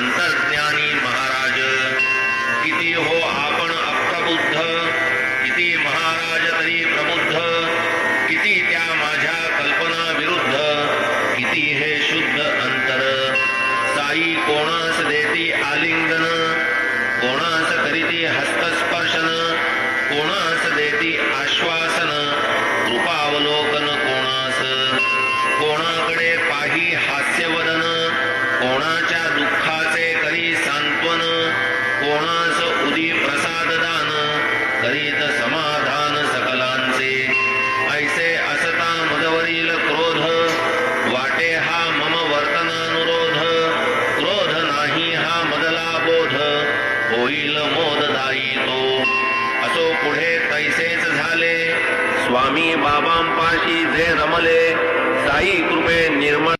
अंतर्ज्ञानी महाराज, किती हो आपण अप्रबुद्ध, किती महाराज तरी प्रबुद्ध, किती त्या माझ्या कल्पना विरुद्ध, किती हे शुद्ध अंतर. साई कोणास देती आलिंगन, कोणास करीती हस्तस्पर्शन, कोणास देती आश्वासन, कृपावलोकन कोणास, कोणाकडे पाही हास्यवदन, कोणाच्या दुःखाचे करी सांत्वन, कोणास उदी प्रसाद दान, करीत समाधान सकलांचे. ऐसे असता मजवरील क्रोध, वाटे हा मम वर्तनानुरोध, क्रोध नाही हा मदला बोध, होईल मोददायी तो. असो पुढे तैसेच झाले, स्वामी बाबांपाशी जे रमले, साई कृपे निर्मळ